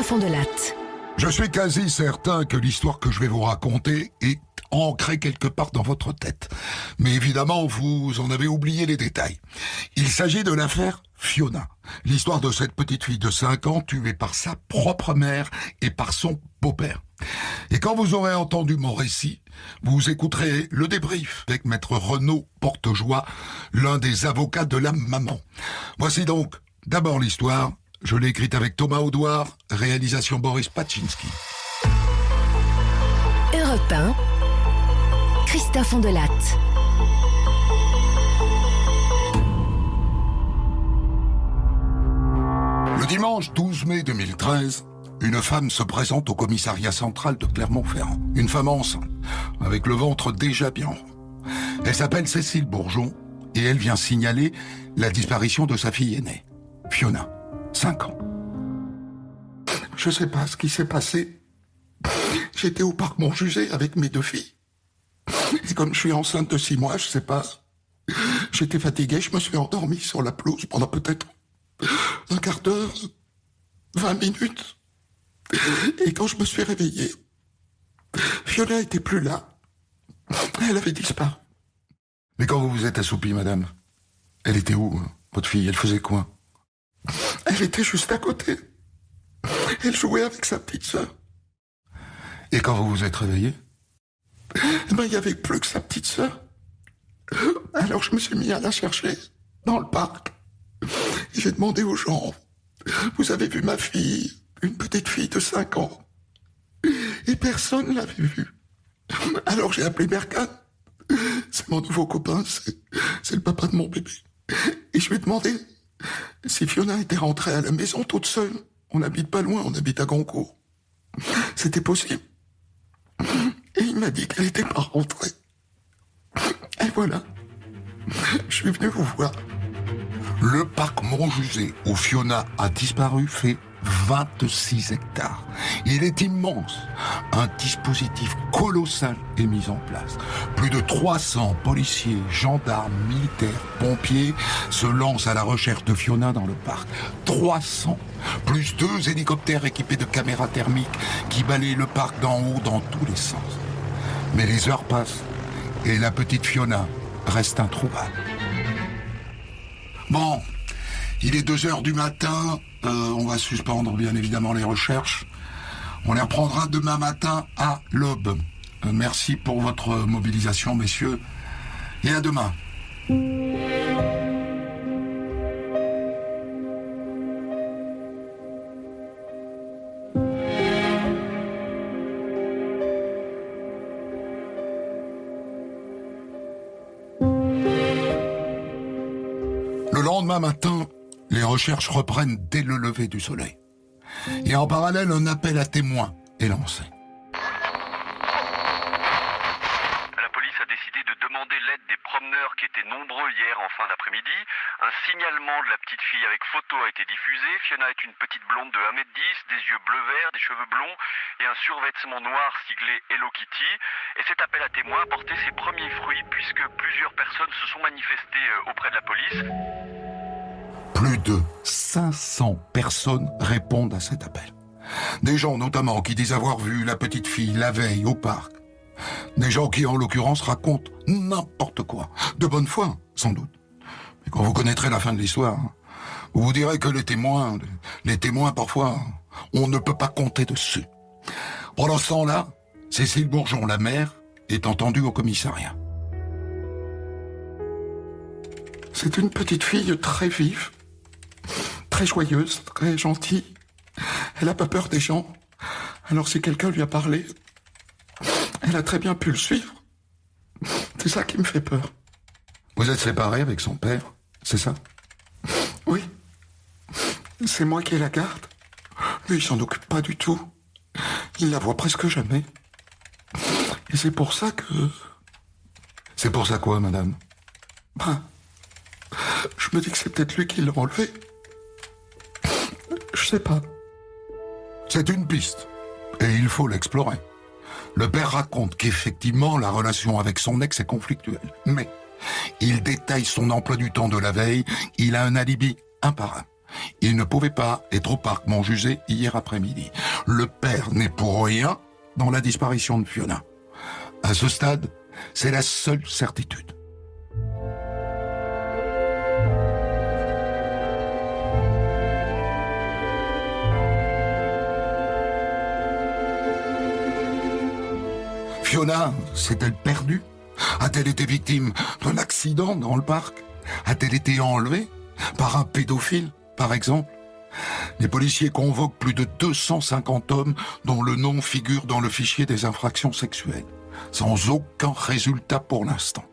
Fond de Latte. Je suis quasi certain que l'histoire que je vais vous raconter est ancrée quelque part dans votre tête. Mais évidemment, vous en avez oublié les détails. Il s'agit de l'affaire Fiona. L'histoire de cette petite fille de 5 ans tuée par sa propre mère et par son beau-père. Et quand vous aurez entendu mon récit, vous écouterez le débrief avec maître Renaud Portejoie, l'un des avocats de la maman. Voici donc d'abord l'histoire. Je l'ai écrite avec Thomas Audouard, réalisation Boris Pachinski. Europe 1, Christa Fond de Latte. Le dimanche 12 mai 2013, une femme se présente au commissariat central de Clermont-Ferrand. Une femme enceinte, avec le ventre déjà bien rond. Elle s'appelle Cécile Bourgeon et elle vient signaler la disparition de sa fille aînée, Fiona, 5 ans. Je sais pas ce qui s'est passé. J'étais au parc Montjugé avec mes 2 filles. Et comme je suis enceinte de 6 mois, je sais pas. J'étais fatigué, je me suis endormi sur la pelouse pendant peut-être un quart d'heure, 20 minutes. Et quand je me suis réveillé, Fiona était plus là. Elle avait disparu. Mais quand vous vous êtes assoupie, madame, elle était où, votre fille? Elle faisait quoi? Elle était juste à côté. Elle jouait avec sa petite sœur. Et quand vous vous êtes réveillé? Il n'y avait plus que sa petite sœur. Alors je me suis mis à la chercher dans le parc. J'ai demandé aux gens, vous avez vu ma fille, une petite fille de 5 ans? Et personne ne l'avait vue. Alors j'ai appelé Berkane. C'est mon nouveau copain, c'est le papa de mon bébé. Et je lui ai demandé si Fiona était rentrée à la maison toute seule. On n'habite pas loin, on habite à Goncourt. C'était possible. Et il m'a dit qu'elle n'était pas rentrée. Et voilà. Je suis venu vous voir. Le parc Montjugé où Fiona a disparu fait 26 hectares. Il est immense. Un dispositif colossal est mis en place. Plus de 300 policiers, gendarmes, militaires, pompiers se lancent à la recherche de Fiona dans le parc. 300, plus 2 hélicoptères équipés de caméras thermiques qui balayent le parc d'en haut dans tous les sens. Mais les heures passent et la petite Fiona reste introuvable. Bon, il est 2h du matin, on va suspendre bien évidemment les recherches. On les reprendra demain matin à l'aube. Merci pour votre mobilisation, messieurs, et à demain. Le lendemain matin, les recherches reprennent dès le lever du soleil. Et en parallèle, un appel à témoins est lancé. La police a décidé de demander l'aide des promeneurs qui étaient nombreux hier en fin d'après-midi. Un signalement de la petite fille avec photo a été diffusé. Fiona est une petite blonde de 1m10, des yeux bleu-vert, des cheveux blonds et un survêtement noir siglé Hello Kitty. Et cet appel à témoins a porté ses premiers fruits puisque plusieurs personnes se sont manifestées auprès de la police. Plus de 500 personnes répondent à cet appel. Des gens notamment qui disent avoir vu la petite fille la veille au parc. Des gens qui, en l'occurrence, racontent n'importe quoi. De bonne foi, sans doute. Mais quand vous connaîtrez la fin de l'histoire, vous vous direz que les témoins, parfois, on ne peut pas compter dessus. Pendant ce temps-là, Cécile Bourgeon, la mère, est entendue au commissariat. C'est une petite fille très vive, très joyeuse, très gentille. Elle n'a pas peur des gens. Alors si quelqu'un lui a parlé, elle a très bien pu le suivre. C'est ça qui me fait peur. Vous êtes séparés avec son père, c'est ça? Oui. C'est moi qui la garde. Lui, il s'en occupe pas du tout. Il la voit presque jamais. Et c'est pour ça que... C'est pour ça quoi, madame? Je me dis que c'est peut-être lui qui l'a enlevé. Je sais pas. C'est une piste. Et il faut l'explorer. Le père raconte qu'effectivement, la relation avec son ex est conflictuelle. Mais il détaille son emploi du temps de la veille. Il a un alibi imparable. Il ne pouvait pas être au parc Montjusé hier après-midi. Le père n'est pour rien dans la disparition de Fiona. À ce stade, c'est la seule certitude. Fiona s'est-elle perdue? A-t-elle été victime d'un accident dans le parc? A-t-elle été enlevée par un pédophile, par exemple? Les policiers convoquent plus de 250 hommes dont le nom figure dans le fichier des infractions sexuelles, sans aucun résultat pour l'instant.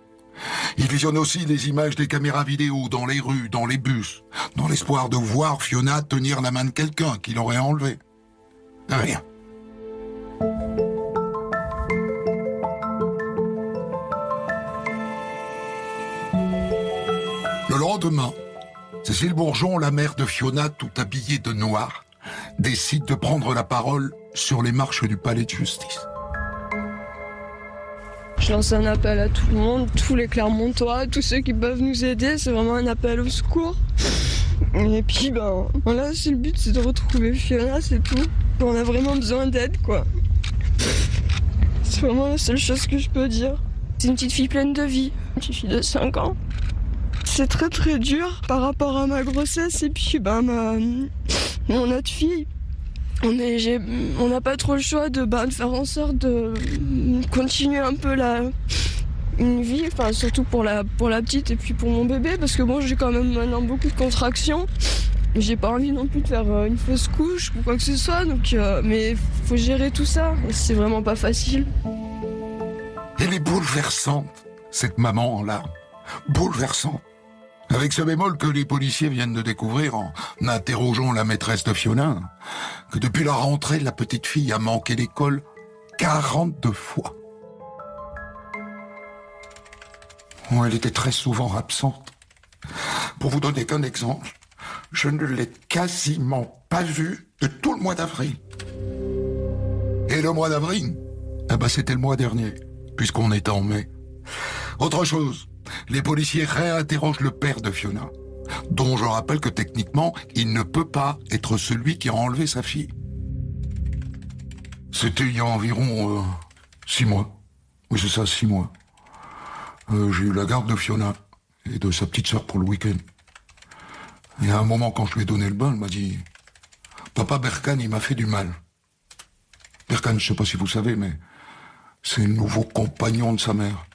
Ils visionnent aussi les images des caméras vidéo dans les rues, dans les bus, dans l'espoir de voir Fiona tenir la main de quelqu'un qui l'aurait enlevée. Rien. Le lendemain, Cécile Bourgeon, la mère de Fiona, tout habillée de noir, décide de prendre la parole sur les marches du palais de justice. Je lance un appel à tout le monde, tous les Clermontois, tous ceux qui peuvent nous aider. C'est vraiment un appel au secours. Et puis, voilà, c'est le but, c'est de retrouver Fiona, c'est tout. On a vraiment besoin d'aide, quoi. C'est vraiment la seule chose que je peux dire. C'est une petite fille pleine de vie, une petite fille de 5 ans. C'est très très dur par rapport à ma grossesse et puis mon autre fille. On n'a pas trop le choix de faire en sorte de continuer un peu une vie, enfin surtout pour la petite et puis pour mon bébé, parce que j'ai quand même maintenant beaucoup de contractions. J'ai pas envie non plus de faire une fausse couche ou quoi que ce soit, donc mais faut gérer tout ça et c'est vraiment pas facile. Elle est bouleversante, cette maman en larmes. Bouleversante. Avec ce bémol que les policiers viennent de découvrir en interrogeant la maîtresse de Fiona, que depuis la rentrée, la petite fille a manqué l'école 42 fois. Elle était très souvent absente. Pour vous donner qu'un exemple, je ne l'ai quasiment pas vue de tout le mois d'avril. Et le mois d'avril, c'était le mois dernier, puisqu'on est en mai. Autre chose, les policiers réinterrogent le père de Fiona, dont je rappelle que techniquement, il ne peut pas être celui qui a enlevé sa fille. C'était il y a environ 6 mois. Oui, c'est ça, 6 mois. J'ai eu la garde de Fiona et de sa petite sœur pour le week-end. Et à un moment, quand je lui ai donné le bain, elle m'a dit « Papa, Berkane, il m'a fait du mal. » Berkane, je sais pas si vous savez, mais c'est le nouveau compagnon de sa mère.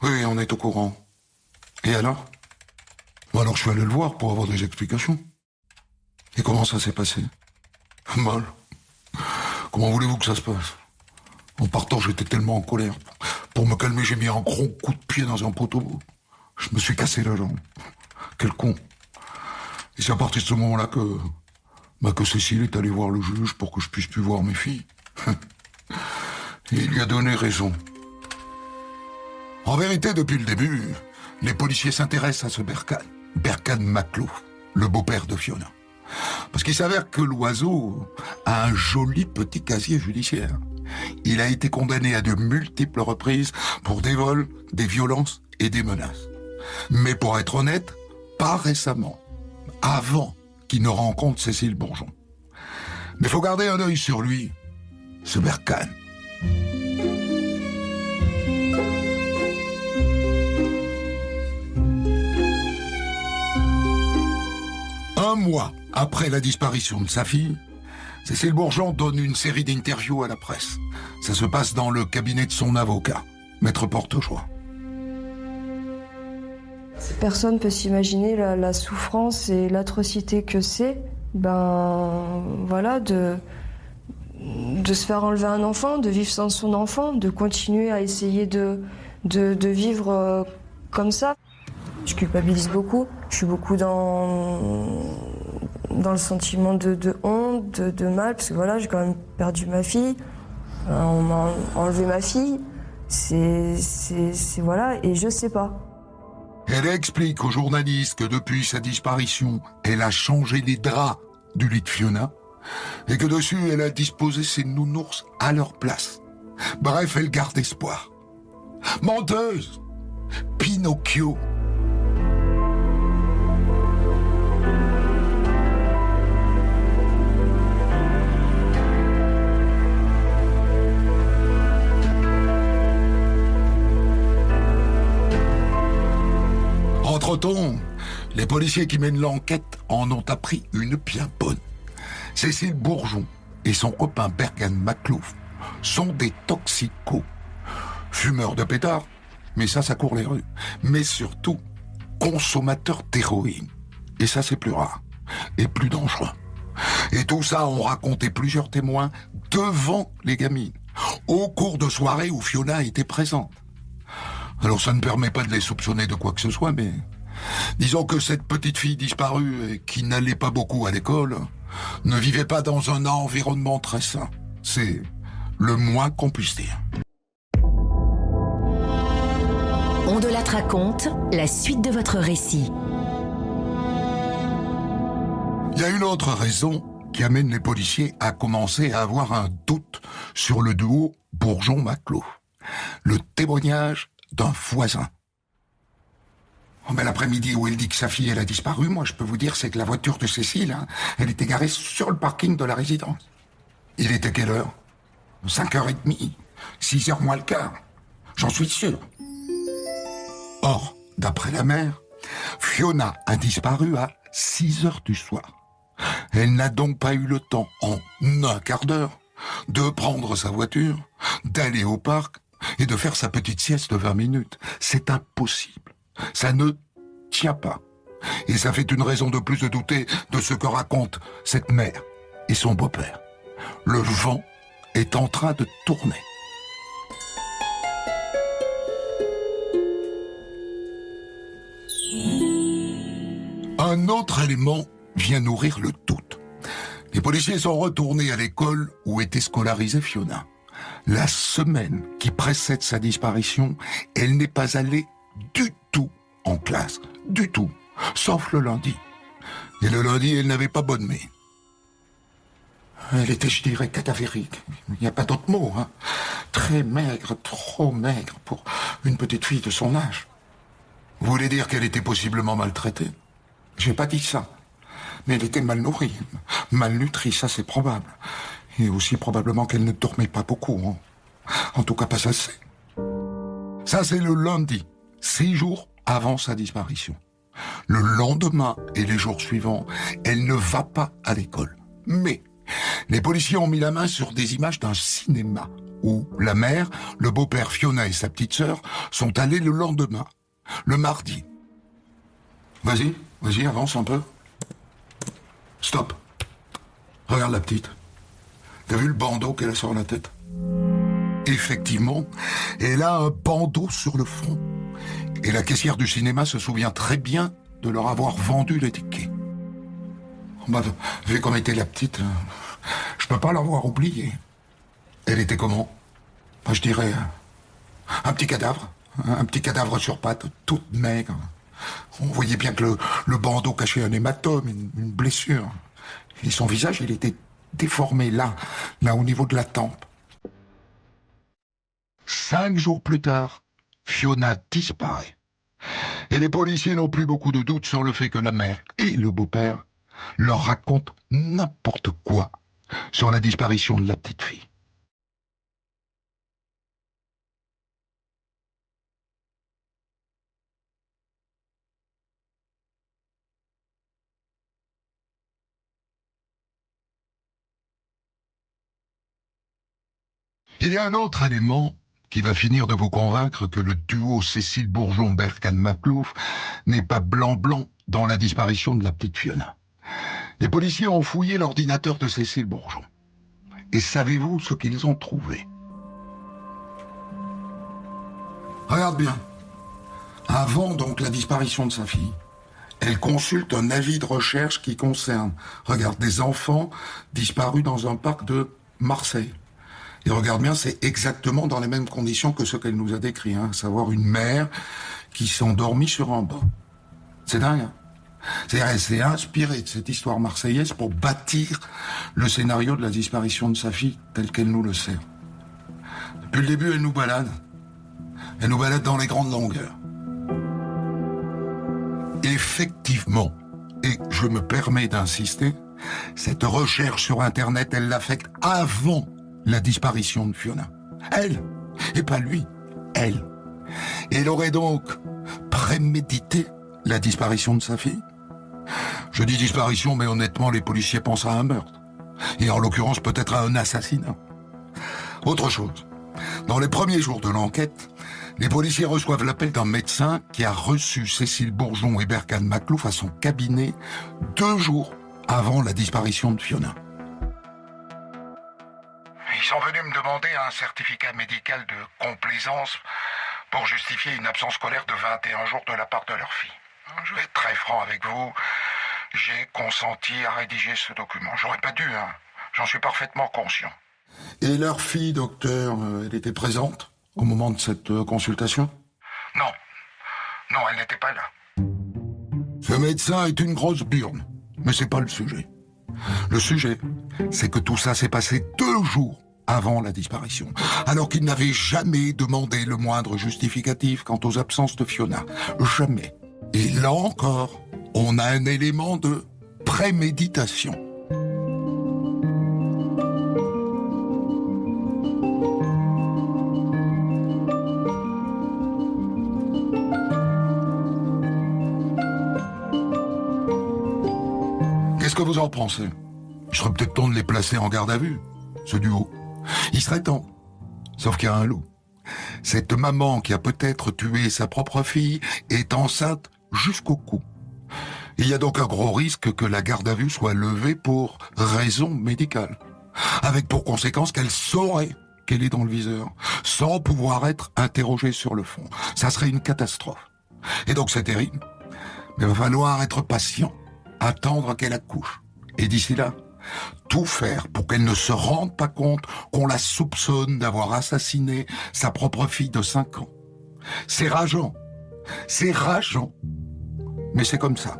Oui, on est au courant. Et alors? Alors je suis allé le voir pour avoir des explications. Et comment ça s'est passé? Mal. Comment voulez-vous que ça se passe? En partant, j'étais tellement en colère. Pour me calmer, j'ai mis un gros coup de pied dans un poteau. Je me suis cassé la jambe. Quel con. Et c'est à partir de ce moment-là que Cécile est allée voir le juge pour que je puisse plus voir mes filles. Et il lui a donné raison. En vérité, depuis le début, les policiers s'intéressent à ce Berkane Maclouf, le beau-père de Fiona. Parce qu'il s'avère que l'oiseau a un joli petit casier judiciaire. Il a été condamné à de multiples reprises pour des vols, des violences et des menaces. Mais pour être honnête, pas récemment, avant qu'il ne rencontre Cécile Bourgeon. Mais faut garder un œil sur lui, ce Berkane. Un mois après la disparition de sa fille, Cécile Bourgeon donne une série d'interviews à la presse. Ça se passe dans le cabinet de son avocat, Maître Portejoie. Personne ne peut s'imaginer la souffrance et l'atrocité que c'est, voilà, de se faire enlever un enfant, de vivre sans son enfant, de continuer à essayer de vivre comme ça. Je culpabilise beaucoup, je suis beaucoup dans le sentiment de honte, de mal, parce que voilà, j'ai quand même perdu ma fille, on m'a enlevé ma fille, c'est voilà, et je sais pas. Elle explique aux journalistes que depuis sa disparition, elle a changé les draps du lit de Fiona, et que dessus, elle a disposé ses nounours à leur place. Bref, elle garde espoir. Menteuse! Pinocchio! Entre-temps, les policiers qui mènent l'enquête en ont appris une bien bonne. Cécile Bourgeon et son copain Bergan Maclouf sont des toxicos. Fumeurs de pétards, mais ça court les rues. Mais surtout, consommateurs d'héroïne. Et ça, c'est plus rare et plus dangereux. Et tout ça ont raconté plusieurs témoins devant les gamines, au cours de soirées où Fiona était présente. Alors ça ne permet pas de les soupçonner de quoi que ce soit, mais disons que cette petite fille disparue et qui n'allait pas beaucoup à l'école ne vivait pas dans un environnement très sain. C'est le moins qu'on puisse dire. On de la raconte, la suite de votre récit. Il y a une autre raison qui amène les policiers à commencer à avoir un doute sur le duo Bourgeon-Maclouf. Le témoignage d'un voisin. Oh ben l'après-midi où elle dit que sa fille elle a disparu, moi je peux vous dire c'est que la voiture de Cécile, elle était garée sur le parking de la résidence. Il était quelle heure? 5h30, 6h moins le quart. J'en suis sûr. Or, d'après la mère, Fiona a disparu à 6h du soir. Elle n'a donc pas eu le temps, en un quart d'heure, de prendre sa voiture, d'aller au parc et de faire sa petite sieste de 20 minutes. C'est impossible. Ça ne tient pas. Et ça fait une raison de plus de douter de ce que racontent cette mère et son beau-père. Le vent est en train de tourner. Un autre élément vient nourrir le doute. Les policiers sont retournés à l'école où était scolarisée Fiona. La semaine qui précède sa disparition, elle n'est pas allée du tout en classe. Du tout. Sauf le lundi. Et le lundi, elle n'avait pas bonne mine. Elle était, je dirais, cadavérique. Il n'y a pas d'autre mot, hein. Très maigre, trop maigre pour une petite fille de son âge. Vous voulez dire qu'elle était possiblement maltraitée? J'ai pas dit ça. Mais elle était mal nourrie, malnutrie, ça c'est probable. Et aussi probablement qu'elle ne dormait pas beaucoup. Hein. En tout cas, pas assez. Ça, c'est le lundi, 6 jours avant sa disparition. Le lendemain et les jours suivants, elle ne va pas à l'école. Mais les policiers ont mis la main sur des images d'un cinéma où la mère, le beau-père Fiona et sa petite sœur sont allés le lendemain, le mardi. Vas-y, avance un peu. Stop. Regarde la petite. T'as vu le bandeau qu'elle a sur la tête? Effectivement, elle a un bandeau sur le front. Et la caissière du cinéma se souvient très bien de leur avoir vendu les tickets. Bah, vu comme était la petite, je peux pas l'avoir oubliée. Elle était comment? Bah, je dirais un petit cadavre sur pattes, toute maigre. On voyait bien que le bandeau cachait un hématome, une blessure. Et son visage, il était déformé là au niveau de la tempe. 5 jours plus tard, Fiona disparaît. Et les policiers n'ont plus beaucoup de doutes sur le fait que la mère et le beau-père leur racontent n'importe quoi sur la disparition de la petite fille. Il y a un autre élément qui va finir de vous convaincre que le duo Cécile Bourgeon-Bergan Maclouf n'est pas blanc-blanc dans la disparition de la petite Fiona. Les policiers ont fouillé l'ordinateur de Cécile Bourgeon. Et savez-vous ce qu'ils ont trouvé? Regarde bien. Avant donc la disparition de sa fille, elle consulte un avis de recherche qui concerne, regarde, des enfants disparus dans un parc de Marseille. Et regarde bien, c'est exactement dans les mêmes conditions que ce qu'elle nous a décrit, hein, à savoir une mère qui s'est endormie sur un banc. C'est dingue, hein. C'est-à-dire, elle s'est inspirée de cette histoire marseillaise pour bâtir le scénario de la disparition de sa fille tel qu'elle nous le sert. Depuis le début, elle nous balade. Elle nous balade dans les grandes longueurs. Effectivement, et je me permets d'insister, cette recherche sur Internet, elle l'a faite avant la disparition de Fiona. Elle, et pas lui, elle. Et elle aurait donc prémédité la disparition de sa fille. Je dis disparition, mais honnêtement, les policiers pensent à un meurtre. Et en l'occurrence, peut-être à un assassinat. Autre chose. Dans les premiers jours de l'enquête, les policiers reçoivent l'appel d'un médecin qui a reçu Cécile Bourgeon et Berkane Makhlouf à son cabinet 2 jours avant la disparition de Fiona. Ils sont venus me demander un certificat médical de complaisance pour justifier une absence scolaire de 21 jours de la part de leur fille. Je vais être très franc avec vous. J'ai consenti à rédiger ce document. J'aurais pas dû, hein. J'en suis parfaitement conscient. Et leur fille, docteur, elle était présente au moment de cette consultation? Non. Non, elle n'était pas là. Ce médecin est une grosse burne. Mais c'est pas le sujet. Le sujet, c'est que tout ça s'est passé 2 jours avant la disparition, alors qu'il n'avait jamais demandé le moindre justificatif quant aux absences de Fiona. Jamais. Et là encore, on a un élément de préméditation. Qu'est-ce que vous en pensez? Il serait peut-être temps de les placer en garde à vue, ce duo. Il serait temps. Sauf qu'il y a un loup. Cette maman qui a peut-être tué sa propre fille est enceinte jusqu'au cou. Il y a donc un gros risque que la garde à vue soit levée pour raison médicale. Avec pour conséquence qu'elle saurait qu'elle est dans le viseur, sans pouvoir être interrogée sur le fond. Ça serait une catastrophe. Et donc c'est terrible. Mais il va falloir être patient, attendre qu'elle accouche. Et d'ici là, tout faire pour qu'elle ne se rende pas compte qu'on la soupçonne d'avoir assassiné sa propre fille de 5 ans. C'est rageant. C'est rageant. Mais c'est comme ça.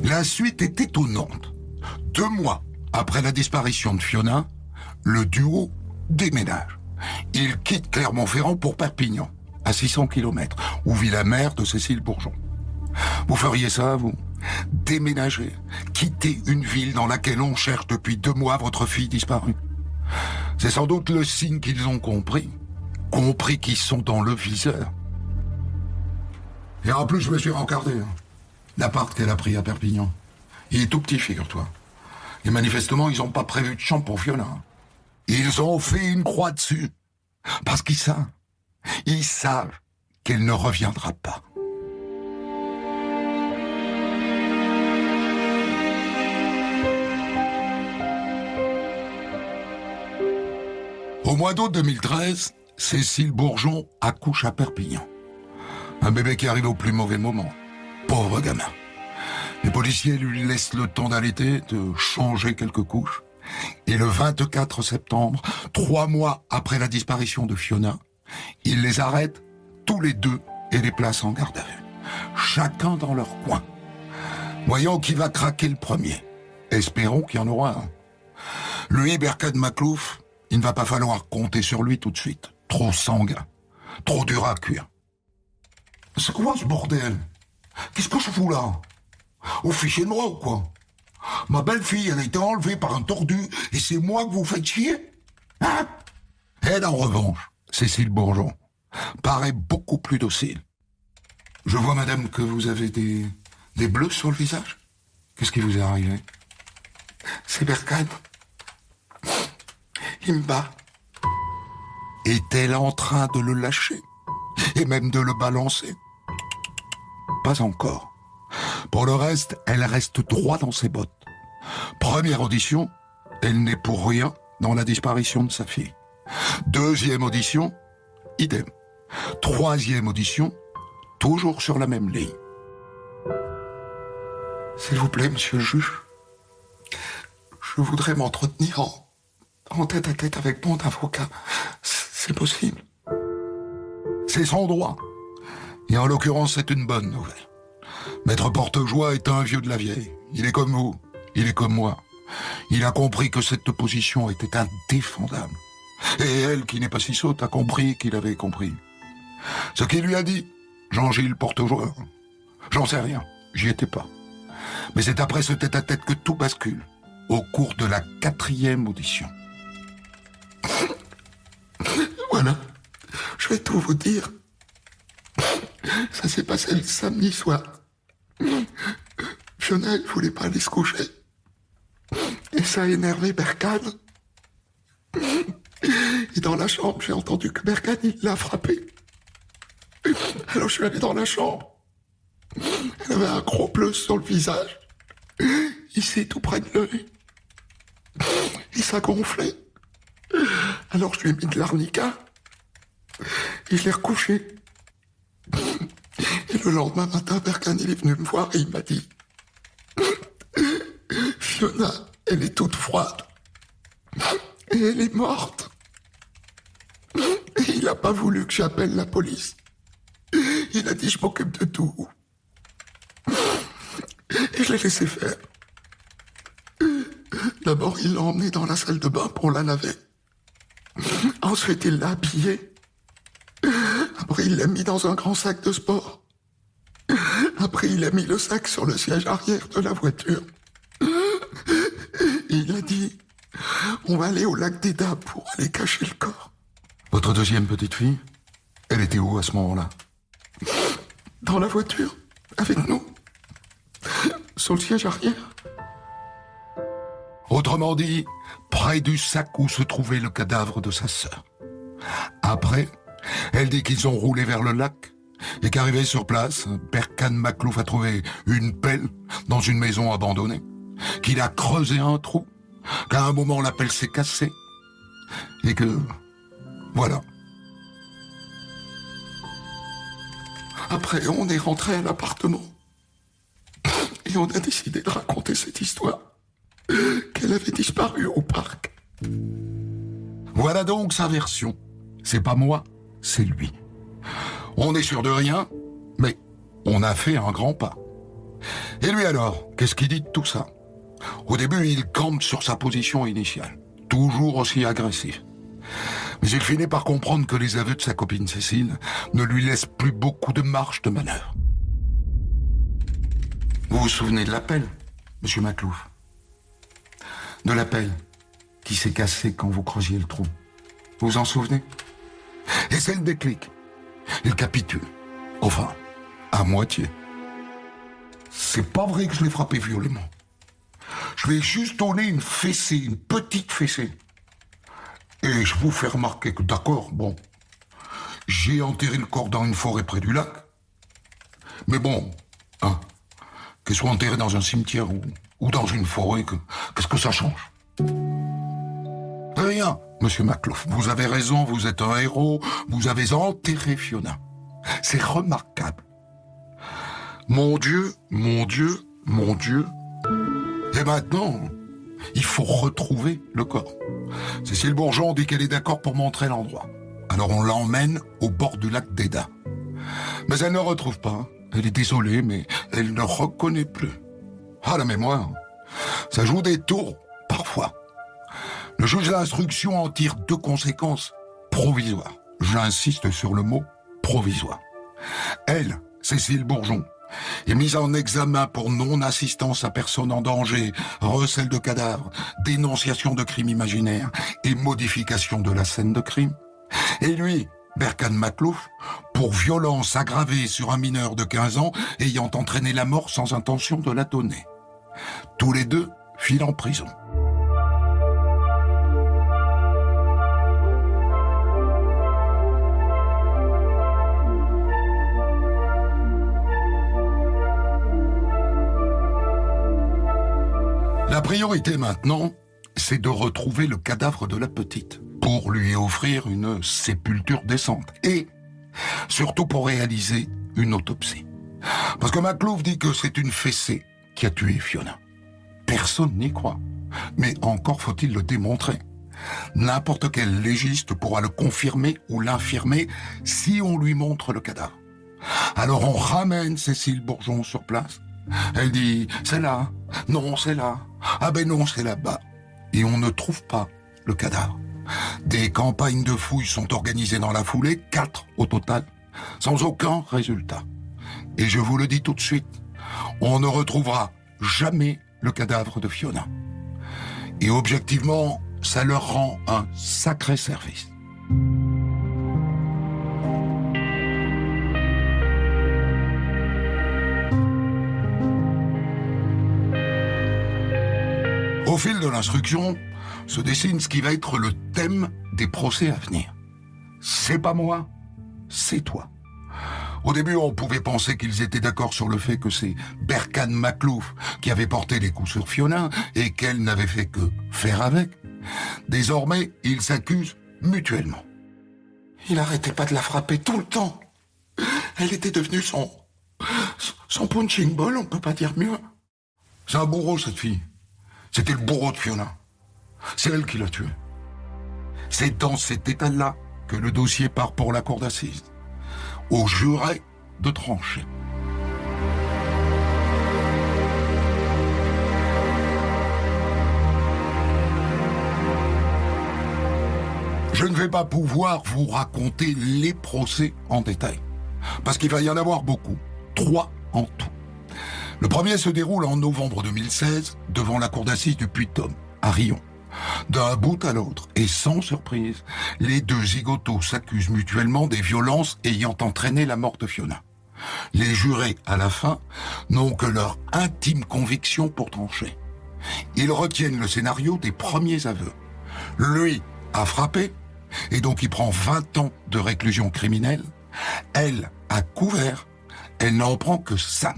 La suite est étonnante. 2 mois après la disparition de Fiona, le duo déménage. Il quitte Clermont-Ferrand pour Perpignan, à 600 km, où vit la mère de Cécile Bourgeon. Vous feriez ça, vous? Déménager, quitter une ville dans laquelle on cherche depuis 2 mois votre fille disparue. C'est sans doute le signe qu'ils ont compris qu'ils sont dans le viseur. Et en plus, je me suis rencardé. L'appart qu'elle a pris à Perpignan. Il est tout petit, figure-toi. Et manifestement, ils n'ont pas prévu de chambre pour Fiona. Ils ont fait une croix dessus. Parce qu'ils savent qu'elle ne reviendra pas. Au mois d'août 2013, Cécile Bourgeon accouche à Perpignan. Un bébé qui arrive au plus mauvais moment. Pauvre gamin. Les policiers lui laissent le temps d'allaiter, de changer quelques couches. Et le 24 septembre, 3 mois après la disparition de Fiona, ils les arrêtent tous les 2 et les placent en garde à vue. Chacun dans leur coin. Voyons qui va craquer le premier. Espérons qu'il y en aura un. Lui, Berkane Makhlouf, il ne va pas falloir compter sur lui tout de suite. Trop sanguin. Trop dur à cuire. C'est quoi ce bordel? Qu'est-ce que je fous là? Au fichier de moi ou quoi? Ma belle-fille, elle a été enlevée par un tordu et c'est moi que vous faites chier? Hein? Elle, en revanche, Cécile Bourgeon, paraît beaucoup plus docile. Je vois, madame, que vous avez des bleus sur le visage. Qu'est-ce qui vous est arrivé? C'est Berkane. Il me bat. Est-elle en train de le lâcher? Et même de le balancer? Pas encore. Pour le reste, elle reste droit dans ses bottes. Première audition, elle n'est pour rien dans la disparition de sa fille. 2e audition, idem. 3e audition, toujours sur la même ligne. S'il vous plaît, monsieur le juge, je voudrais m'entretenir en tête-à-tête avec mon avocat. C'est possible. C'est son droit. Et en l'occurrence, c'est une bonne nouvelle. Maître Portejoie est un vieux de la vieille. Il est comme vous, il est comme moi. Il a compris que cette position était indéfendable. Et elle, qui n'est pas si sotte, a compris qu'il avait compris. Ce qu'il lui a dit, Jean-Gilles Portejoie, j'en sais rien, j'y étais pas. Mais c'est après ce tête-à-tête que tout bascule, au cours de la 4e audition. Voilà, je vais tout vous dire. Ça s'est passé le samedi soir. Fiona, elle voulait pas aller se coucher. Et ça a énervé Berkane. Et dans la chambre, j'ai entendu que Berkane, il l'a frappé. Alors je suis allé dans la chambre. Elle avait un gros bleu sur le visage. Ici, tout près de l'œil. Et ça gonflait. Alors je lui ai mis de l'arnica. Et je l'ai recouché. Et le lendemain matin, Berkane, il est venu me voir et il m'a dit: Fiona, elle est toute froide. Et elle est morte. Et il n'a pas voulu que j'appelle la police. Il a dit: je m'occupe de tout. Et je l'ai laissé faire. D'abord, il l'a emmenée dans la salle de bain pour la laver. Ensuite, il l'a habillée. Après, il l'a mis dans un grand sac de sport. Après, il a mis le sac sur le siège arrière de la voiture. Et il a dit: on va aller au lac d'Eda pour aller cacher le corps. Votre deuxième petite fille, elle était où à ce moment-là? Dans la voiture, avec nous. Sur le siège arrière. Autrement dit, près du sac où se trouvait le cadavre de sa sœur. Après, elle dit qu'ils ont roulé vers le lac et qu'arrivé sur place, Berkane Makhlouf a trouvé une pelle dans une maison abandonnée, qu'il a creusé un trou, qu'à un moment la pelle s'est cassée et que... voilà. Après, on est rentré à l'appartement et on a décidé de raconter cette histoire, qu'elle avait disparu au parc. Voilà donc sa version. C'est pas moi, c'est lui. On est sûr de rien, mais on a fait un grand pas. Et lui alors, qu'est-ce qu'il dit de tout ça? Au début, il campe sur sa position initiale, toujours aussi agressif. Mais il finit par comprendre que les aveux de sa copine Cécile ne lui laissent plus beaucoup de marge de manœuvre. Vous vous souvenez de la pelle, monsieur Makhlouf? De la pelle qui s'est cassée quand vous creusiez le trou. Vous vous en souvenez? Et c'est le déclic. Il capitule. Enfin, à moitié. C'est pas vrai que je l'ai frappé violemment. Je lui ai juste donné une fessée, une petite fessée. Et je vous fais remarquer que d'accord, bon, j'ai enterré le corps dans une forêt près du lac. Mais bon, hein, qu'il soit enterré dans un cimetière ou dans une forêt, qu'est-ce que ça change? Rien, monsieur Makhlouf. Vous avez raison, vous êtes un héros. Vous avez enterré Fiona. C'est remarquable. Mon Dieu, mon Dieu, mon Dieu. Et maintenant, il faut retrouver le corps. Cécile Bourgeon dit qu'elle est d'accord pour montrer l'endroit. Alors on l'emmène au bord du lac d'Eda. Mais elle ne retrouve pas. Elle est désolée, mais elle ne reconnaît plus. Ah, la mémoire. Ça joue des tours, parfois. Le juge d'instruction en tire deux conséquences provisoires. J'insiste sur le mot provisoire. Elle, Cécile Bourgeon, est mise en examen pour non-assistance à personne en danger, recel de cadavre, dénonciation de crime imaginaire et modification de la scène de crime. Et lui, Berkane Makhlouf, pour violence aggravée sur un mineur de 15 ans ayant entraîné la mort sans intention de la donner. Tous les deux filent en prison. La priorité maintenant, c'est de retrouver le cadavre de la petite pour lui offrir une sépulture décente et surtout pour réaliser une autopsie. Parce que Makhlouf dit que c'est une fessée qui a tué Fiona. Personne n'y croit, mais encore faut-il le démontrer. N'importe quel légiste pourra le confirmer ou l'infirmer si on lui montre le cadavre. Alors on ramène Cécile Bourgeon sur place. Elle dit « c'est là, non c'est là, ah ben non c'est là-bas ». Et on ne trouve pas le cadavre. Des campagnes de fouilles sont organisées dans la foulée, 4 au total, sans aucun résultat. Et je vous le dis tout de suite, on ne retrouvera jamais le cadavre de Fiona. Et objectivement, ça leur rend un sacré service. Au fil de l'instruction, se dessine ce qui va être le thème des procès à venir. C'est pas moi, c'est toi. Au début, on pouvait penser qu'ils étaient d'accord sur le fait que c'est Berkan Makhlouf qui avait porté les coups sur Fiona et qu'elle n'avait fait que faire avec. Désormais, ils s'accusent mutuellement. Il arrêtait pas de la frapper tout le temps. Elle était devenue son punching ball, on peut pas dire mieux. C'est un bourreau, cette fille. C'était le bourreau de Fiona. C'est elle qui l'a tué. C'est dans cet état-là que le dossier part pour la cour d'assises. Aux jurés de trancher. Je ne vais pas pouvoir vous raconter les procès en détail, parce qu'il va y en avoir beaucoup, 3 en tout. Le premier se déroule en novembre 2016 devant la cour d'assises du Puy-de-Dôme, à Riom. D'un bout à l'autre, et sans surprise, les deux zigotos s'accusent mutuellement des violences ayant entraîné la mort de Fiona. Les jurés, à la fin, n'ont que leur intime conviction pour trancher. Ils retiennent le scénario des premiers aveux. Lui a frappé, et donc il prend 20 ans de réclusion criminelle. Elle a couvert, elle n'en prend que 5.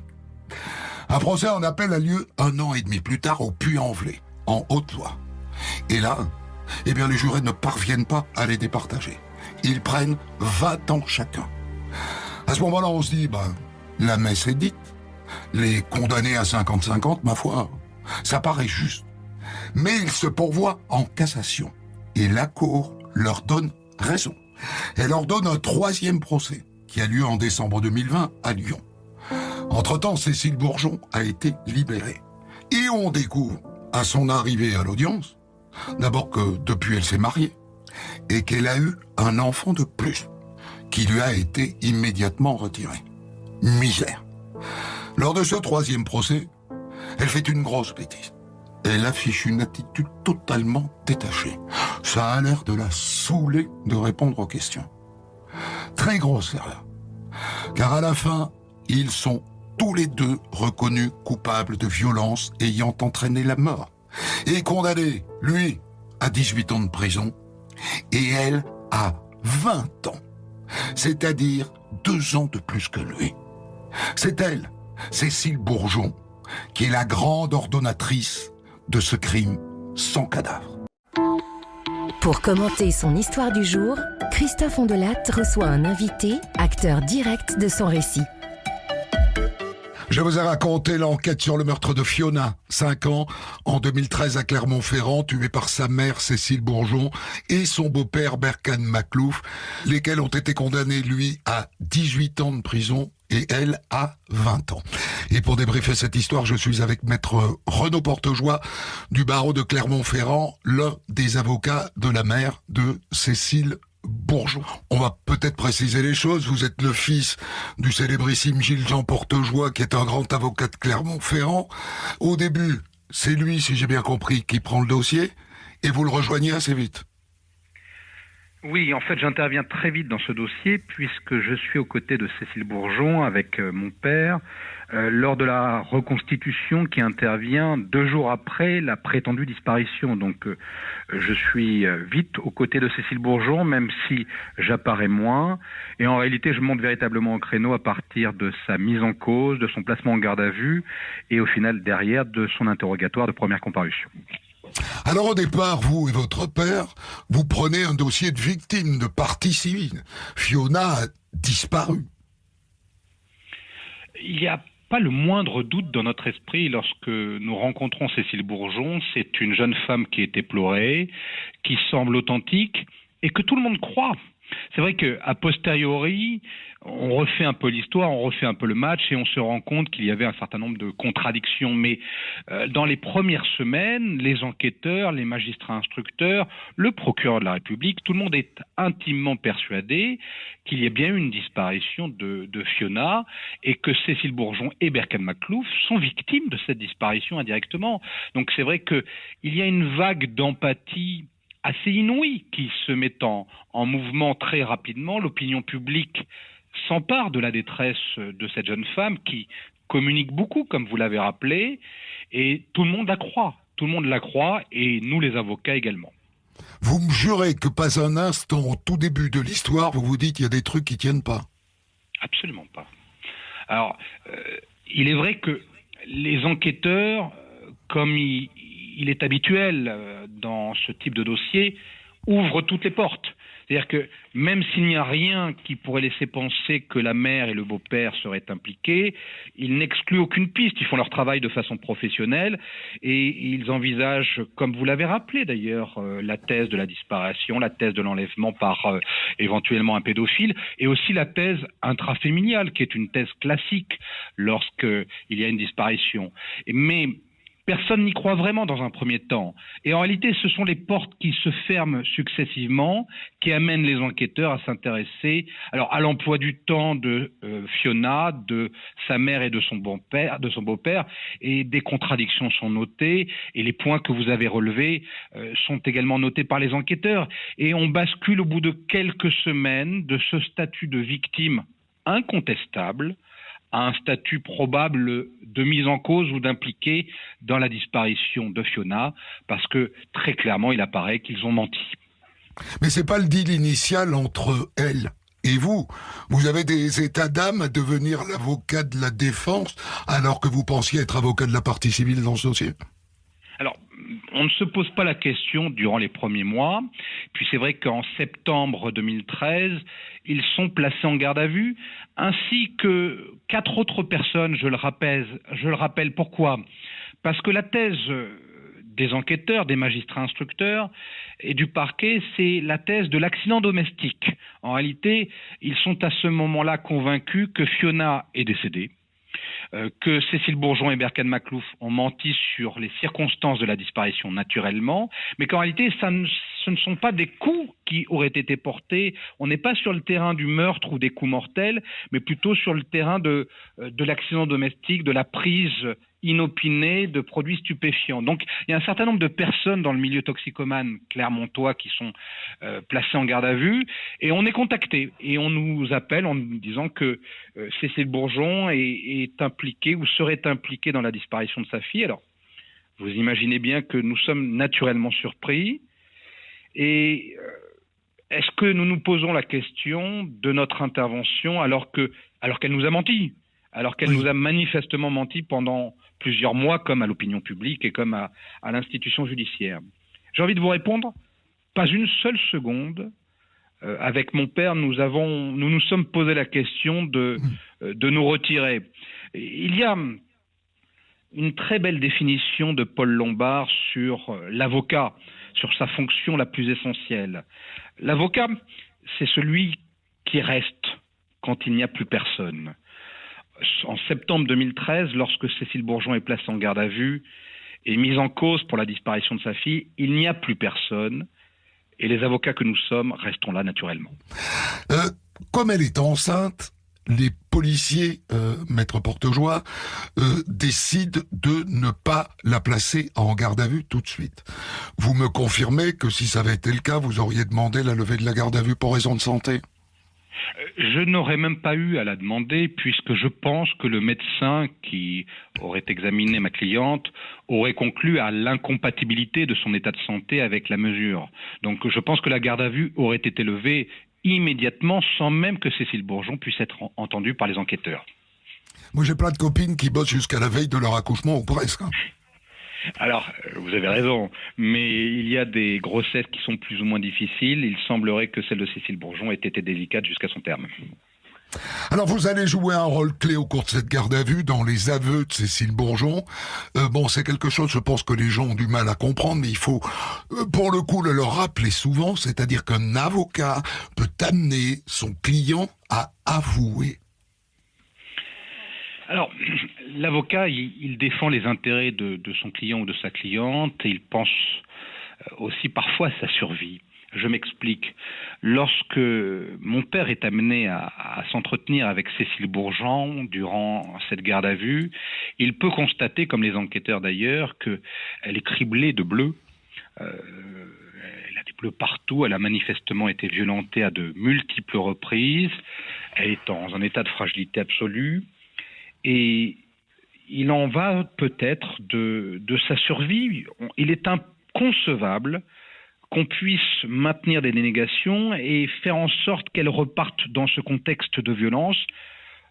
Un procès en appel a lieu 1 an et demi plus tard au Puy-en-Velay, en Haute-Loire. Et là, les jurés ne parviennent pas à les départager. Ils prennent 20 ans chacun. À ce moment-là, on se dit, la messe est dite. Les condamnés à 50-50, ma foi, ça paraît juste. Mais ils se pourvoient en cassation. Et la cour leur donne raison. Elle leur donne un 3e procès, qui a lieu en décembre 2020 à Lyon. Entre-temps, Cécile Bourgeon a été libérée. Et on découvre, à son arrivée à l'audience, d'abord que depuis elle s'est mariée et qu'elle a eu un enfant de plus qui lui a été immédiatement retiré. Misère. Lors de ce 3e procès, elle fait une grosse bêtise. Elle affiche une attitude totalement détachée. Ça a l'air de la saouler de répondre aux questions. Très grosse erreur. Car à la fin, ils sont tous les deux reconnus coupables de violences ayant entraîné la mort. Et condamné, lui, à 18 ans de prison, et elle à 20 ans. C'est-à-dire 2 ans de plus que lui. C'est elle, Cécile Bourgeon, qui est la grande ordonnatrice de ce crime sans cadavre. Pour commenter son histoire du jour, Christophe Ondelat reçoit un invité, acteur direct de son récit. Je vous ai raconté l'enquête sur le meurtre de Fiona, 5 ans, en 2013 à Clermont-Ferrand, tuée par sa mère Cécile Bourgeon et son beau-père Berkan Makhlouf, lesquels ont été condamnés, lui, à 18 ans de prison et elle à 20 ans. Et pour débriefer cette histoire, je suis avec maître Renaud Portejoie du barreau de Clermont-Ferrand, l'un des avocats de la mère de Cécile Bourgeon. On va peut-être préciser les choses. Vous êtes le fils du célébrissime Gilles-Jean Portejoie, qui est un grand avocat de Clermont-Ferrand. Au début, c'est lui, si j'ai bien compris, qui prend le dossier, et vous le rejoignez assez vite. Oui, en fait, j'interviens très vite dans ce dossier puisque je suis aux côtés de Cécile Bourgeon avec mon père lors de la reconstitution qui intervient 2 jours après la prétendue disparition. Donc, je suis vite aux côtés de Cécile Bourgeon, même si j'apparais moins. Et en réalité, je monte véritablement au créneau à partir de sa mise en cause, de son placement en garde à vue et au final, derrière, de son interrogatoire de première comparution. Alors au départ, vous et votre père, vous prenez un dossier de victime, de partie civile. Fiona a disparu. Il n'y a pas le moindre doute dans notre esprit lorsque nous rencontrons Cécile Bourgeon. C'est une jeune femme qui est éplorée, qui semble authentique et que tout le monde croit. C'est vrai qu'à posteriori, on refait un peu l'histoire, on refait un peu le match et on se rend compte qu'il y avait un certain nombre de contradictions. Mais dans les premières semaines, les enquêteurs, les magistrats instructeurs, le procureur de la République, tout le monde est intimement persuadé qu'il y a bien eu une disparition de Fiona et que Cécile Bourgeon et Berkan Makhlouf sont victimes de cette disparition indirectement. Donc c'est vrai qu'il y a une vague d'empathie assez inouïe qui se met en mouvement très rapidement. L'opinion publique s'empare de la détresse de cette jeune femme qui communique beaucoup, comme vous l'avez rappelé, et tout le monde la croit. Tout le monde la croit, et nous les avocats également. Vous me jurez que pas un instant, au tout début de l'histoire, vous vous dites qu'il y a des trucs qui tiennent pas? Absolument pas. Alors, il est vrai que les enquêteurs, comme il est habituel dans ce type de dossier, ouvrent toutes les portes. C'est-à-dire que même s'il n'y a rien qui pourrait laisser penser que la mère et le beau-père seraient impliqués, ils n'excluent aucune piste. Ils font leur travail de façon professionnelle et ils envisagent, comme vous l'avez rappelé d'ailleurs, la thèse de la disparition, la thèse de l'enlèvement par éventuellement un pédophile, et aussi la thèse intrafamiliale, qui est une thèse classique lorsqu'il y a une disparition. Mais personne n'y croit vraiment dans un premier temps. Et en réalité, ce sont les portes qui se ferment successivement qui amènent les enquêteurs à s'intéresser à l'emploi du temps de Fiona, de sa mère et de son beau-père, et des contradictions sont notées, et les points que vous avez relevés sont également notés par les enquêteurs. Et on bascule au bout de quelques semaines de ce statut de victime incontestable à un statut probable de mise en cause ou d'impliqué dans la disparition de Fiona, parce que très clairement, il apparaît qu'ils ont menti. Mais c'est pas le deal initial entre elle et vous. Vous avez des états d'âme à devenir l'avocat de la défense alors que vous pensiez être avocat de la partie civile dans ce dossier? Alors, on ne se pose pas la question durant les premiers mois. Puis c'est vrai qu'en septembre 2013, ils sont placés en garde à vue, ainsi que 4 autres personnes, je le rappelle. Pourquoi ? Parce que la thèse des enquêteurs, des magistrats instructeurs et du parquet, c'est la thèse de l'accident domestique. En réalité, ils sont à ce moment-là convaincus que Fiona est décédée, que Cécile Bourgeon et Berkane Makhlouf ont menti sur les circonstances de la disparition naturellement, mais qu'en réalité, ce ne sont pas des coups qui auraient été portés. On n'est pas sur le terrain du meurtre ou des coups mortels, mais plutôt sur le terrain de l'accident domestique, de la prise inopinée de produits stupéfiants. Donc, il y a un certain nombre de personnes dans le milieu toxicomane clermontois qui sont placées en garde à vue, et on est contacté, et on nous appelle en nous disant que Cécile Bourgeon est impliquée ou serait impliquée dans la disparition de sa fille. Alors, vous imaginez bien que nous sommes naturellement surpris, et est-ce que nous nous posons la question de notre intervention alors qu'elle nous a menti, alors qu'elle nous a manifestement menti pendant plusieurs mois, comme à l'opinion publique et comme à l'institution judiciaire? J'ai envie de vous répondre, pas une seule seconde. Avec mon père, nous nous sommes posé la question de nous retirer. Il y a une très belle définition de Paul Lombard sur l'avocat, sur sa fonction la plus essentielle. L'avocat, c'est celui qui reste quand il n'y a plus personne. En septembre 2013, lorsque Cécile Bourgeon est placée en garde à vue et mise en cause pour la disparition de sa fille, il n'y a plus personne, et les avocats que nous sommes resteront là naturellement. Comme elle est enceinte, les policiers, maître Portejoie, décident de ne pas la placer en garde à vue tout de suite. Vous me confirmez que si ça avait été le cas, vous auriez demandé la levée de la garde à vue pour raison de santé ? Je n'aurais même pas eu à la demander, puisque je pense que le médecin qui aurait examiné ma cliente aurait conclu à l'incompatibilité de son état de santé avec la mesure. Donc je pense que la garde à vue aurait été levée immédiatement, sans même que Cécile Bourgeon puisse être entendue par les enquêteurs. Moi, j'ai plein de copines qui bossent jusqu'à la veille de leur accouchement, ou presque. Alors, vous avez raison, mais il y a des grossesses qui sont plus ou moins difficiles. Il semblerait que celle de Cécile Bourgeon ait été délicate jusqu'à son terme. Alors, vous allez jouer un rôle clé au cours de cette garde à vue dans les aveux de Cécile Bourgeon. C'est quelque chose, je pense, que les gens ont du mal à comprendre, mais il faut, pour le coup, le leur rappeler souvent, c'est-à-dire qu'un avocat peut amener son client à avouer. Alors, l'avocat, il défend les intérêts de son client ou de sa cliente, et il pense aussi parfois à sa survie. Je m'explique. Lorsque mon père est amené à s'entretenir avec Cécile Bourgeon durant cette garde à vue, il peut constater, comme les enquêteurs d'ailleurs, qu'elle est criblée de bleu. Elle a des peu partout. Elle a manifestement été violentée à de multiples reprises. Elle est dans un état de fragilité absolue. Et il en va peut-être de sa survie. Il est inconcevable qu'on puisse maintenir des dénégations et faire en sorte qu'elle reparte dans ce contexte de violence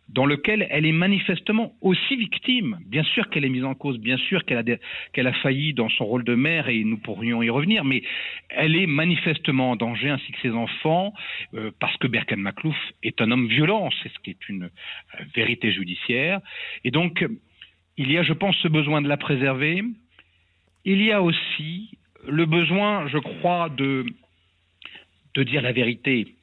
dans lequel elle est manifestement aussi victime. Bien sûr qu'elle est mise en cause, bien sûr qu'elle a failli dans son rôle de mère, et nous pourrions y revenir, mais elle est manifestement en danger, ainsi que ses enfants, parce que Berkane Makhlouf est un homme violent, c'est ce qui est une vérité judiciaire. Et donc, il y a, je pense, ce besoin de la préserver. Il y a aussi le besoin, je crois, de dire la vérité,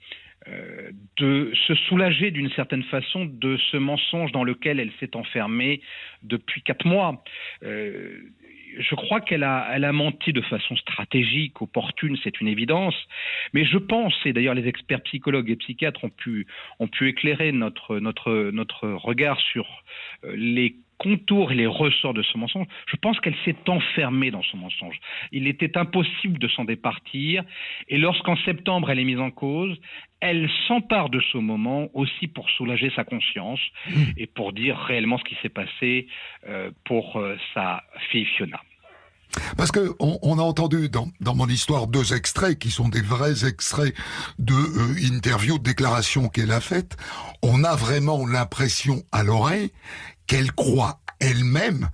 de se soulager d'une certaine façon de ce mensonge dans lequel elle s'est enfermée depuis 4 mois. Je crois qu'elle a menti de façon stratégique, opportune, c'est une évidence. Mais je pense, et d'ailleurs les experts psychologues et psychiatres ont pu éclairer notre regard sur les contours et les ressorts de ce mensonge, je pense qu'elle s'est enfermée dans son mensonge. Il était impossible de s'en départir, et lorsqu'en septembre elle est mise en cause, elle s'empare de ce moment aussi pour soulager sa conscience et pour dire réellement ce qui s'est passé pour sa fille Fiona. Parce que on a entendu dans mon histoire 2 extraits qui sont des vrais extraits de interviews, de déclarations qu'elle a faites. On a vraiment l'impression à l'oreille qu'elle croit elle-même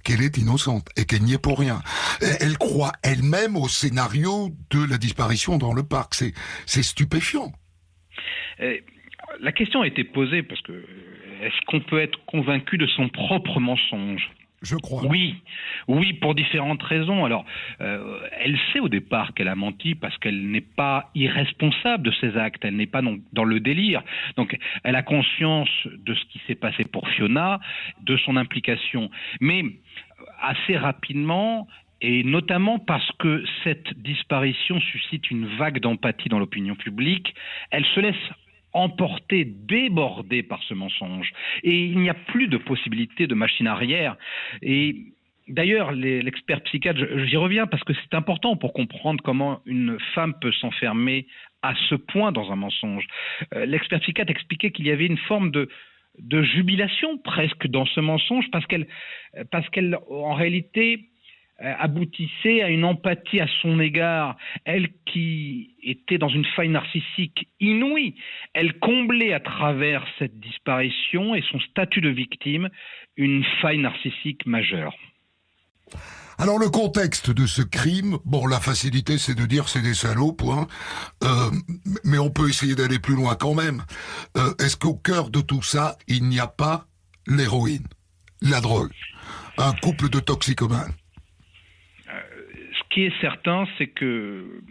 qu'elle est innocente et qu'elle n'y est pour rien. Elle croit elle-même au scénario de la disparition dans le parc. C'est stupéfiant. La question a été posée parce que est-ce qu'on peut être convaincu de son propre mensonge ? Je crois. Oui, pour différentes raisons. Alors, elle sait au départ qu'elle a menti parce qu'elle n'est pas irresponsable de ses actes, elle n'est pas dans le délire. Donc, elle a conscience de ce qui s'est passé pour Fiona, de son implication. Mais assez rapidement, et notamment parce que cette disparition suscite une vague d'empathie dans l'opinion publique, elle se laisse emporté, débordé par ce mensonge. Et il n'y a plus de possibilité de machine arrière. Et d'ailleurs, l'expert psychiatre, j'y reviens parce que c'est important pour comprendre comment une femme peut s'enfermer à ce point dans un mensonge. L'expert psychiatre expliquait qu'il y avait une forme de jubilation presque dans ce mensonge parce qu'elle en réalité aboutissait à une empathie à son égard, elle qui était dans une faille narcissique inouïe. Elle comblait à travers cette disparition et son statut de victime une faille narcissique majeure. Alors le contexte de ce crime, bon, la facilité c'est de dire c'est des salauds, point. Mais on peut essayer d'aller plus loin quand même. Est-ce qu'au cœur de tout ça, il n'y a pas l'héroïne, la drogue, un couple de toxicomanes? Ce qui est certain, c'est que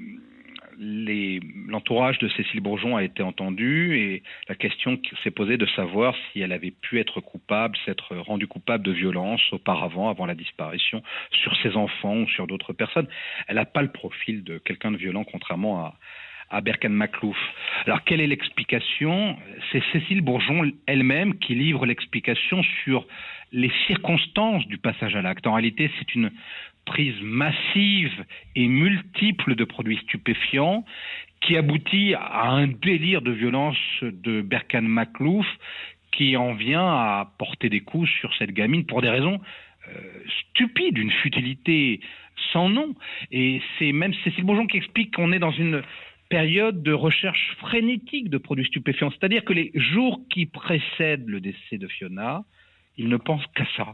l'entourage de Cécile Bourgeon a été entendu et la question s'est posée de savoir si elle avait pu être coupable, s'être rendue coupable de violence auparavant, avant la disparition, sur ses enfants ou sur d'autres personnes. Elle n'a pas le profil de quelqu'un de violent, contrairement à Berkane Makhlouf. Alors, quelle est l'explication ? C'est Cécile Bourgeon elle-même qui livre l'explication sur les circonstances du passage à l'acte. En réalité, c'est une prise massive et multiple de produits stupéfiants qui aboutit à un délire de violence de Berkane Makhlouf qui en vient à porter des coups sur cette gamine pour des raisons stupides, une futilité sans nom. Et c'est même Cécile Bourgeon qui explique qu'on est dans une période de recherche frénétique de produits stupéfiants. C'est-à-dire que les jours qui précèdent le décès de Fiona, ils ne pensent qu'à ça.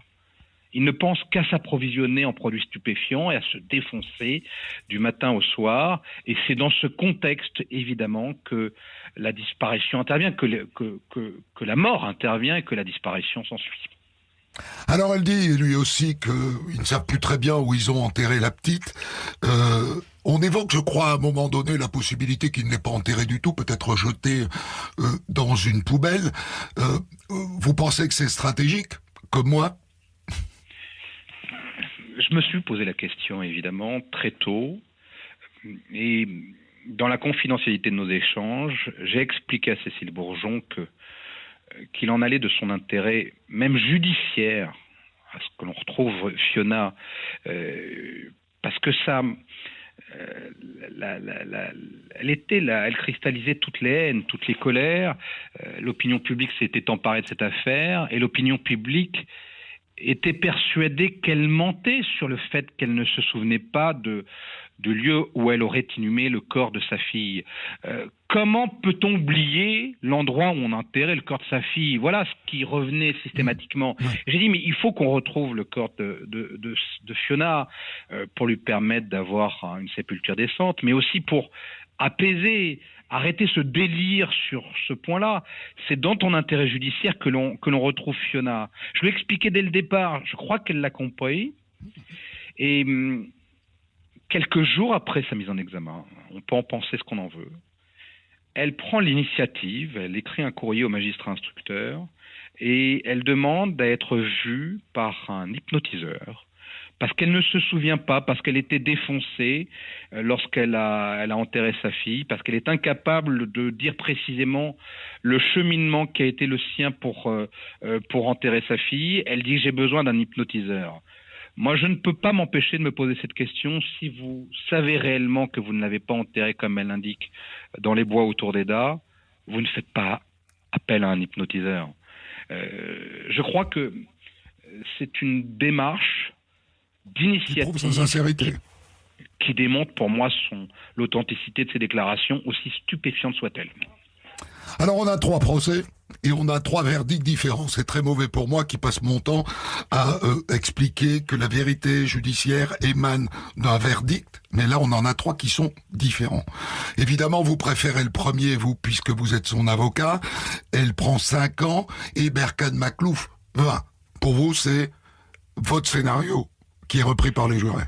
Ils ne pensent qu'à s'approvisionner en produits stupéfiants et à se défoncer du matin au soir. Et c'est dans ce contexte, évidemment, que la disparition intervient, que la mort intervient et que la disparition s'ensuit. Alors elle dit, lui aussi, qu'ils ne savent plus très bien où ils ont enterré la petite. On évoque, je crois, à un moment donné, la possibilité qu'il n'ait pas enterré du tout, peut-être jeté dans une poubelle. Vous pensez que c'est stratégique, comme moi ? Je me suis posé la question, évidemment, très tôt. Et dans la confidentialité de nos échanges, j'ai expliqué à Cécile Bourgeon qu'il en allait de son intérêt, même judiciaire, à ce que l'on retrouve Fiona, parce que elle cristallisait toutes les haines, toutes les colères. L'opinion publique s'était emparée de cette affaire et l'opinion publique était persuadée qu'elle mentait sur le fait qu'elle ne se souvenait pas du lieu où elle aurait inhumé le corps de sa fille. Comment peut-on oublier l'endroit où on enterrait le corps de sa fille? Voilà ce qui revenait systématiquement. J'ai dit, mais il faut qu'on retrouve le corps de Fiona pour lui permettre d'avoir une sépulture décente, mais aussi pour apaiser, arrêter ce délire sur ce point-là. C'est dans ton intérêt judiciaire que l'on retrouve Fiona. Je lui ai expliqué dès le départ, je crois qu'elle l'a compris. Et quelques jours après sa mise en examen, on peut en penser ce qu'on en veut, elle prend l'initiative, elle écrit un courrier au magistrat instructeur et elle demande à être vue par un hypnotiseur parce qu'elle ne se souvient pas, parce qu'elle était défoncée lorsqu'elle a enterré sa fille, parce qu'elle est incapable de dire précisément le cheminement qui a été le sien pour enterrer sa fille. Elle dit « j'ai besoin d'un hypnotiseur ». Moi, je ne peux pas m'empêcher de me poser cette question. Si vous savez réellement que vous ne l'avez pas enterré comme elle l'indique dans les bois autour d'Eda, vous ne faites pas appel à un hypnotiseur. Je crois que c'est une démarche d'initiative qui démontre pour moi l'authenticité de ses déclarations, aussi stupéfiantes soient-elles. Alors on a 3 procès et on a 3 verdicts différents. C'est très mauvais pour moi qui passe mon temps à expliquer que la vérité judiciaire émane d'un verdict, mais là on en a 3 qui sont différents. Évidemment vous préférez le premier, vous, puisque vous êtes son avocat. Elle prend 5 ans et Berkane Makhlouf 20. Pour vous c'est votre scénario qui est repris par les jurés.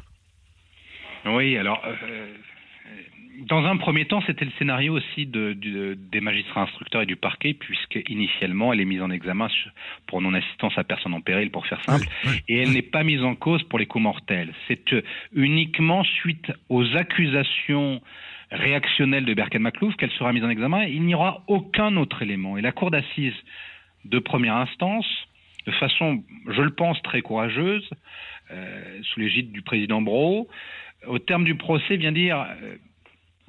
Oui, alors dans un premier temps, c'était le scénario aussi des magistrats instructeurs et du parquet, puisque initialement, elle est mise en examen pour non-assistance à personne en péril, pour faire simple, et elle n'est pas mise en cause pour les coups mortels. C'est uniquement suite aux accusations réactionnelles de Berkane Makhlouf qu'elle sera mise en examen. Il n'y aura aucun autre élément. Et la cour d'assises de première instance, de façon, je le pense, très courageuse, sous l'égide du président Brault, au terme du procès, vient dire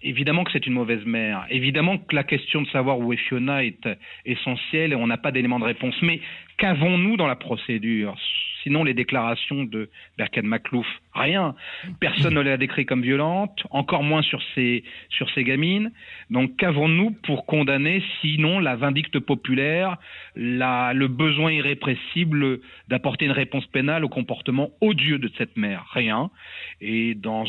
évidemment que c'est une mauvaise mère, évidemment que la question de savoir où est Fiona est essentielle et on n'a pas d'éléments de réponse. Mais qu'avons-nous dans la procédure? Sinon les déclarations de Berkane Makhlouf, rien. Personne ne l'a décrit comme violente, encore moins sur ces gamines. Donc qu'avons-nous pour condamner sinon la vindicte populaire, le besoin irrépressible d'apporter une réponse pénale au comportement odieux de cette mère? Rien. Et dans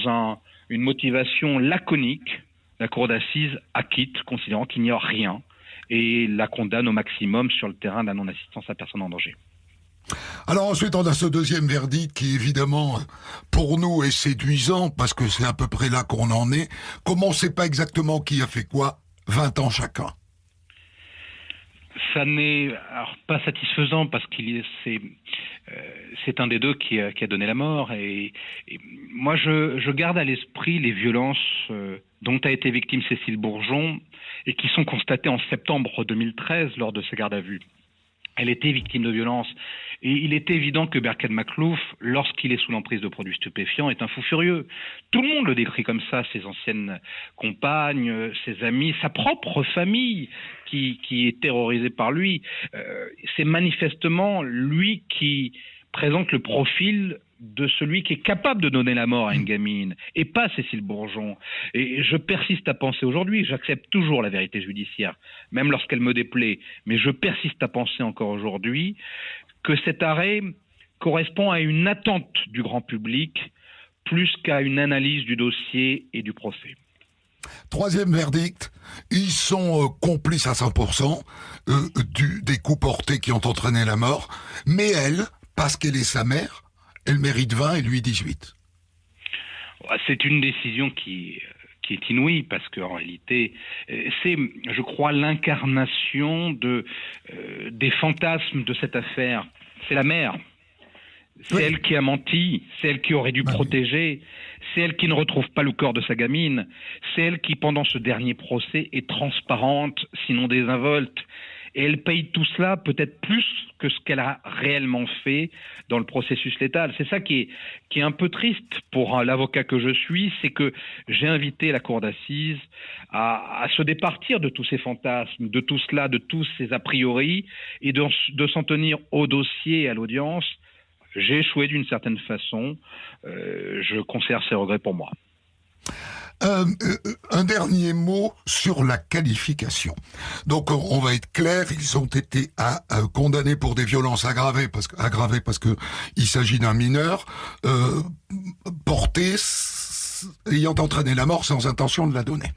une motivation laconique, la cour d'assises acquitte, considérant qu'il n'y a rien, et la condamne au maximum sur le terrain de la non-assistance à personne en danger. Alors ensuite, on a ce deuxième verdict qui, évidemment, pour nous est séduisant, parce que c'est à peu près là qu'on en est. Comme on ne sait pas exactement qui a fait quoi, 20 ans chacun. Ça n'est pas satisfaisant parce c'est un des deux qui a donné la mort. Et moi, je garde à l'esprit les violences dont a été victime Cécile Bourgeon et qui sont constatées en septembre 2013 lors de sa garde à vue. Elle était victime de violences. Et il est évident que Berkane Makhlouf, lorsqu'il est sous l'emprise de produits stupéfiants, est un fou furieux. Tout le monde le décrit comme ça, ses anciennes compagnes, ses amis, sa propre famille qui est terrorisée par lui. C'est manifestement lui qui présente le profil de celui qui est capable de donner la mort à une gamine, et pas Cécile Bourgeon. Et je persiste à penser aujourd'hui, j'accepte toujours la vérité judiciaire, même lorsqu'elle me déplaît, mais je persiste à penser encore aujourd'hui que cet arrêt correspond à une attente du grand public plus qu'à une analyse du dossier et du procès. Troisième verdict, ils sont complices à 100% des coups portés qui ont entraîné la mort, mais elle, parce qu'elle est sa mère, elle mérite 20 et lui 18. C'est une décision qui est inouïe parce qu'en réalité, c'est, je crois, l'incarnation des fantasmes de cette affaire. C'est la mère. C'est elle qui a menti, c'est elle qui aurait dû protéger, c'est elle qui ne retrouve pas le corps de sa gamine, c'est elle qui, pendant ce dernier procès, est transparente, sinon désinvolte. Et elle paye tout cela peut-être plus que ce qu'elle a réellement fait dans le processus létal. C'est ça qui est un peu triste pour l'avocat que je suis, c'est que j'ai invité la cour d'assises à se départir de tous ces fantasmes, de tout cela, de tous ces a priori, et de s'en tenir au dossier et à l'audience. J'ai échoué d'une certaine façon. Je conserve ces regrets pour moi. Un dernier mot sur la qualification. Donc on va être clair, ils ont été condamnés pour des violences aggravées parce que il s'agit d'un mineur porté ayant entraîné la mort sans intention de la donner.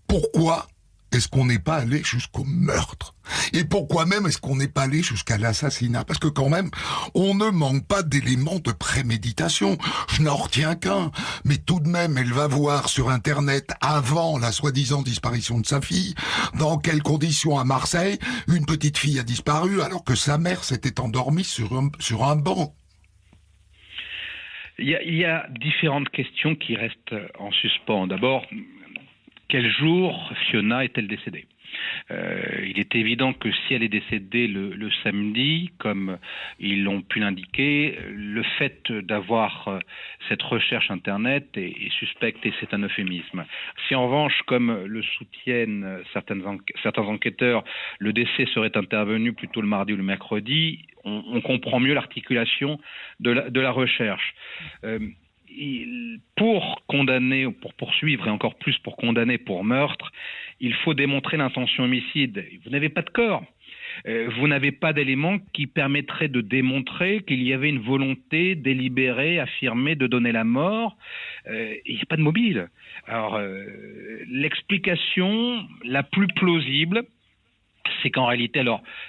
Pourquoi est-ce qu'on n'est pas allé jusqu'au meurtre? Et pourquoi même est-ce qu'on n'est pas allé jusqu'à l'assassinat? Parce que quand même, on ne manque pas d'éléments de préméditation. Je n'en retiens qu'un. Mais tout de même, elle va voir sur Internet, avant la soi-disant disparition de sa fille, dans quelles conditions à Marseille, une petite fille a disparu alors que sa mère s'était endormie sur un banc. Il y a différentes questions qui restent en suspens. D'abord, quel jour Fiona est-elle décédée ? Il est évident que si elle est décédée le samedi, comme ils l'ont pu l'indiquer, le fait d'avoir cette recherche Internet est suspect et c'est un euphémisme. Si en revanche, comme le soutiennent certains enquêteurs, le décès serait intervenu plutôt le mardi ou le mercredi, on comprend mieux l'articulation de la recherche. Pour condamner, ou pour poursuivre, et encore plus pour condamner pour meurtre, il faut démontrer l'intention homicide. Vous n'avez pas de corps. Vous n'avez pas d'éléments qui permettraient de démontrer qu'il y avait une volonté délibérée, affirmée de donner la mort. Il n'y a pas de mobile. Alors, l'explication la plus plausible, c'est qu'en réalité,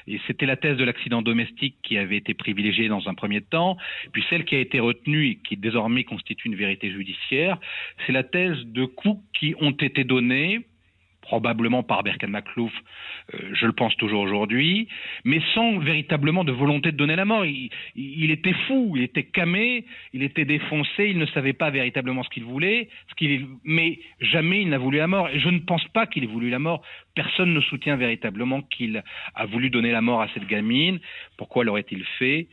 et c'était la thèse de l'accident domestique qui avait été privilégiée dans un premier temps, puis celle qui a été retenue et qui désormais constitue une vérité judiciaire, c'est la thèse de coups qui ont été donnés, probablement par Berkane Makhlouf, je le pense toujours aujourd'hui, mais sans véritablement de volonté de donner la mort. Il était fou, il était camé, il était défoncé, il ne savait pas véritablement ce qu'il voulait, mais jamais il n'a voulu la mort. Et je ne pense pas qu'il ait voulu la mort. Personne ne soutient véritablement qu'il a voulu donner la mort à cette gamine. Pourquoi l'aurait-il fait ?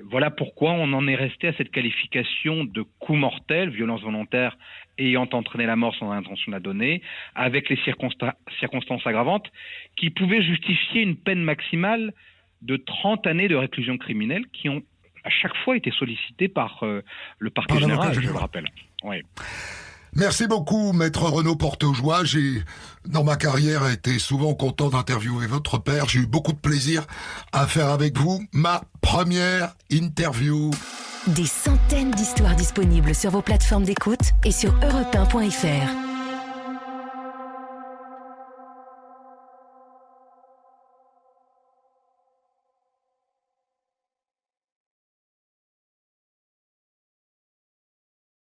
Voilà pourquoi on en est resté à cette qualification de coup mortel, violence volontaire ayant entraîné la mort sans intention de la donner, avec les circonstances aggravantes qui pouvaient justifier une peine maximale de 30 années de réclusion criminelle qui ont à chaque fois été sollicitées par le parquet général, je le rappelle. Oui. Merci beaucoup, Maître Renaud Portejoie. J'ai, dans ma carrière, été souvent content d'interviewer votre père. J'ai eu beaucoup de plaisir à faire avec vous ma première interview. Des centaines d'histoires disponibles sur vos plateformes d'écoute et sur europe1.fr.